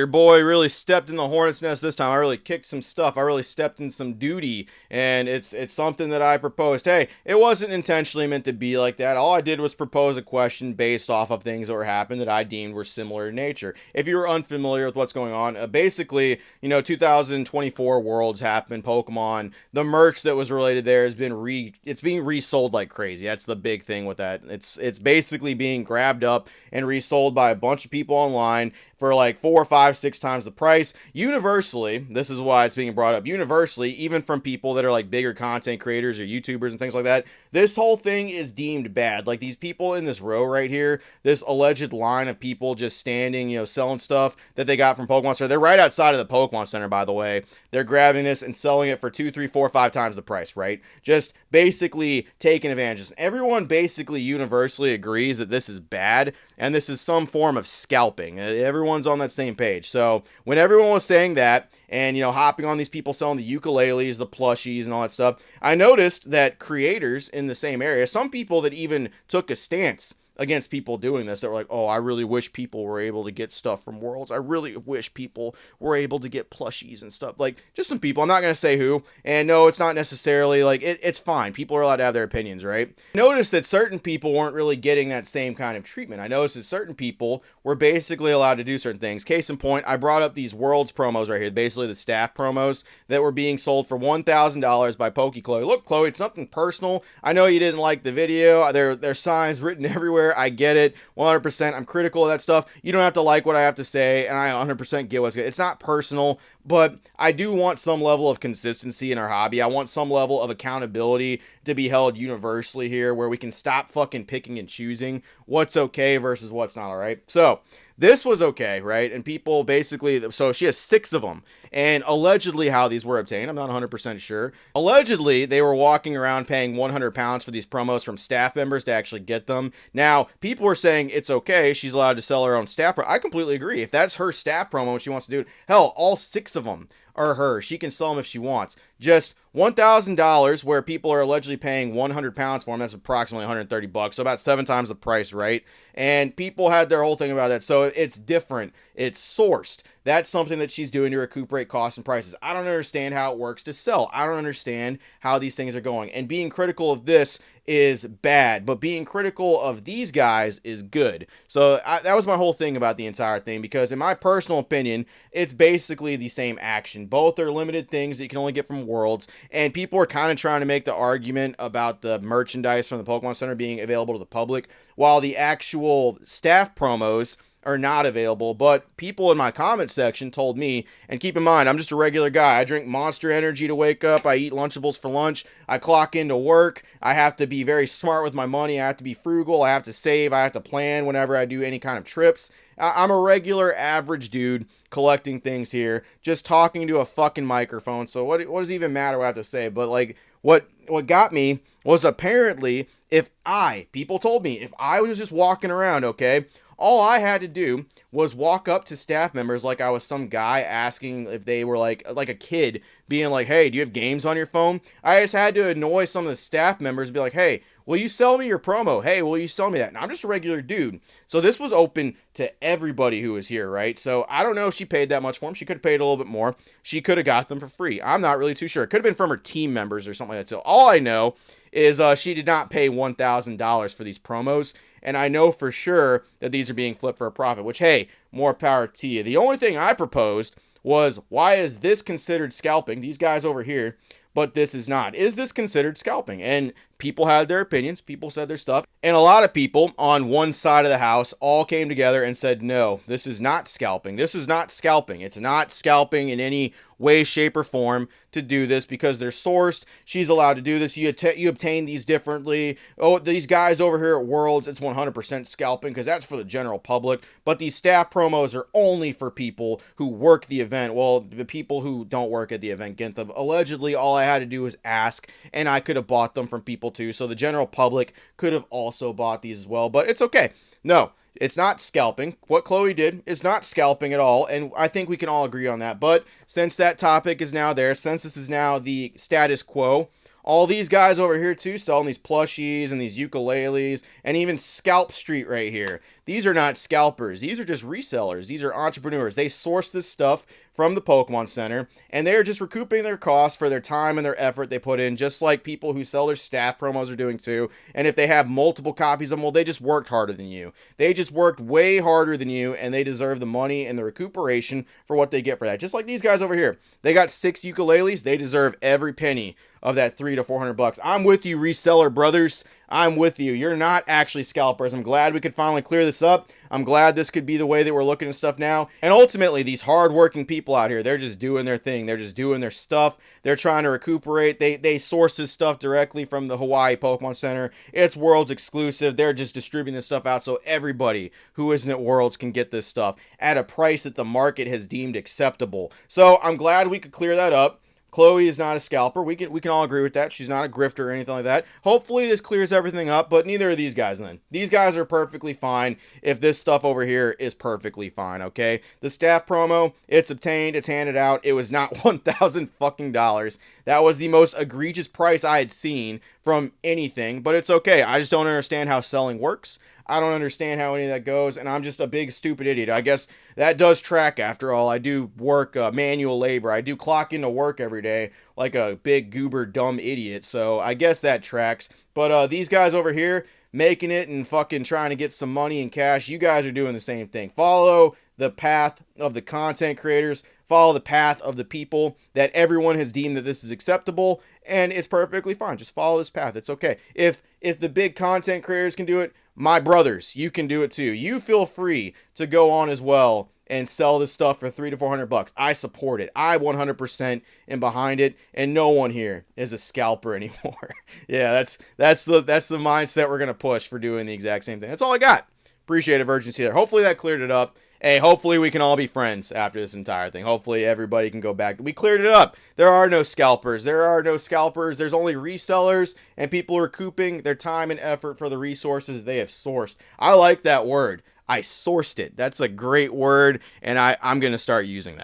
your boy really stepped in the hornet's nest this time. I really kicked some stuff. I really stepped in some duty, and it's something that I proposed. Hey, it wasn't intentionally meant to be like that. All I did was propose a question based off of things that were happening that I deemed were similar in nature. If you were unfamiliar with what's going on, basically, 2024 Worlds happened, Pokemon. The merch that was related there has been it's being resold like crazy. That's the big thing with that. It's basically being grabbed up and resold by a bunch of people online for like 4, 5, 6 times the price. Universally, this is why it's being brought up. Universally, even from people that are like bigger content creators or YouTubers and things like that, this whole thing is deemed bad. Like these people in this row right here, this alleged line of people just standing, selling stuff that they got from Pokemon Center. They're right outside of the Pokemon Center, by the way. They're grabbing this and selling it for 2, 3, 4, 5 times the price, right? Just basically taking advantage. Everyone basically universally agrees that this is bad and this is some form of scalping. Everyone's on that same page. So when everyone was saying that and, hopping on these people selling the ukuleles, the plushies and all that stuff, I noticed that creators in the same area, some people that even took a stance against people doing this, that were like, oh, I really wish people were able to get stuff from Worlds. I really wish people were able to get plushies and stuff. Like, just some people. I'm not going to say who. And no, it's not necessarily like, it's fine. People are allowed to have their opinions, right? Notice that certain people weren't really getting that same kind of treatment. I noticed that certain people were basically allowed to do certain things. Case in point, I brought up these Worlds promos right here, basically the staff promos that were being sold for $1,000 by Chloe. Look, Chloe, it's nothing personal. I know you didn't like the video. There's signs written everywhere. I get it 100%. I'm critical of that stuff. You don't have to like what I have to say, and I 100% get what's good. It's not personal, but I do want some level of consistency in our hobby. I want some level of accountability to be held universally here, where we can stop fucking picking and choosing what's okay versus what's not. All right. So this was okay, right? And people basically, so she has 6 of them. And allegedly how these were obtained, I'm not 100% sure. Allegedly, they were walking around paying £100 for these promos from staff members to actually get them. Now, people were saying it's okay, she's allowed to sell her own staff promo. I completely agree. If that's her staff promo and she wants to do it, hell, all 6 of them are hers. She can sell them if she wants. Just $1,000 where people are allegedly paying £100 for them. That's approximately $130, so about 7 times the price, right? And people had their whole thing about that. So it's different. It's sourced. That's something that she's doing to recuperate costs and prices. I don't understand how it works to sell. I don't understand how these things are going. And being critical of this is bad, but being critical of these guys is good. So that was my whole thing about the entire thing, because in my personal opinion, it's basically the same action. Both are limited things that you can only get from Worlds, and people are kind of trying to make the argument about the merchandise from the Pokemon Center being available to the public, while the actual staff promos are not available. But people in my comment section told me, and keep in mind, I'm just a regular guy. I drink Monster Energy to wake up. I eat Lunchables for lunch. I clock into work. I have to be very smart with my money. I have to be frugal. I have to save. I have to plan whenever I do any kind of trips. I'm a regular average dude collecting things here, just talking to a fucking microphone. So what does it even matter what I have to say? But like, what got me was apparently people told me if I was just walking around, okay, all I had to do was walk up to staff members like I was some guy asking if they were like a kid being like, hey, do you have games on your phone? I just had to annoy some of the staff members and be like, hey, will you sell me your promo? Hey, will you sell me that? And I'm just a regular dude. So this was open to everybody who was here, right? So I don't know if she paid that much for them. She could have paid a little bit more. She could have got them for free. I'm not really too sure. It could have been from her team members or something like that. So all I know is she did not pay $1,000 for these promos. And I know for sure that these are being flipped for a profit, which, hey, more power to you. The only thing I proposed was, why is this considered scalping? These guys over here, but this is not. Is this considered scalping? And people had their opinions. People said their stuff. And a lot of people on one side of the house all came together and said, no, this is not scalping. This is not scalping. It's not scalping in any way, shape, or form to do this because they're sourced. She's allowed to do this. You obtain these differently. Oh, these guys over here at Worlds, it's 100% scalping because that's for the general public. But these staff promos are only for people who work the event. Well, the people who don't work at the event get them. Allegedly, all I had to do was ask, and I could have bought them from people too. So the general public could have also bought these as well. But it's okay. No, it's not scalping. What Chloe did is not scalping at all, and I think we can all agree on that. But since that topic is now there, since this is now the status quo, all these guys over here too selling these plushies and these ukuleles and even Scalp Street right here. these are not scalpers. These are just resellers. These are entrepreneurs. They source this stuff from the Pokemon Center, and they're just recouping their costs for their time and their effort they put in, just like people who sell their staff promos are doing too. And if they have multiple copies of them, well, they just worked harder than you. They just worked way harder than you, and they deserve the money and the recuperation for what they get for that. Just like these guys over here. They got 6 ukuleles. They deserve every penny of that $300 to $400. I'm with you, reseller brothers. I'm with you. You're not actually scalpers. I'm glad we could finally clear this up. I'm glad this could be the way that we're looking at stuff now. And ultimately, these hardworking people out here, they're just doing their thing. They're just doing their stuff. They're trying to recuperate. They source this stuff directly from the Hawaii Pokemon Center. It's Worlds exclusive. They're just distributing this stuff out so everybody who isn't at Worlds can get this stuff at a price that the market has deemed acceptable. So I'm glad we could clear that up. Chloe is not a scalper. We can all agree with that. She's not a grifter or anything like that. Hopefully this clears everything up, but neither are these guys then. These guys are perfectly fine if this stuff over here is perfectly fine, okay? The staff promo, it's obtained, it's handed out. It was not $1,000 fucking dollars. That was the most egregious price I had seen from anything, but it's okay. I just don't understand how selling works. I don't understand how any of that goes, and I'm just a big stupid idiot. I guess that does track after all. I do work manual labor. I do clock into work every day like a big goober dumb idiot, so I guess that tracks. But these guys over here making it and fucking trying to get some money and cash, you guys are doing the same thing. Follow the path of the content creators. Follow the path of the people that everyone has deemed that this is acceptable, and it's perfectly fine. Just follow this path. It's okay. If the big content creators can do it, my brothers, you can do it too. You feel free to go on as well and sell this stuff for $300 to $400. I support it. I 100% am behind it, and no one here is a scalper anymore. Yeah, that's the mindset we're gonna push for doing the exact same thing. That's all I got. Appreciate it, urgency there. Hopefully that cleared it up. Hey, hopefully we can all be friends after this entire thing. Hopefully everybody can go back. We cleared it up. There are no scalpers. There are no scalpers. There's only resellers, and people recouping their time and effort for the resources they have sourced. I like that word. I sourced it. That's a great word, and I'm going to start using that.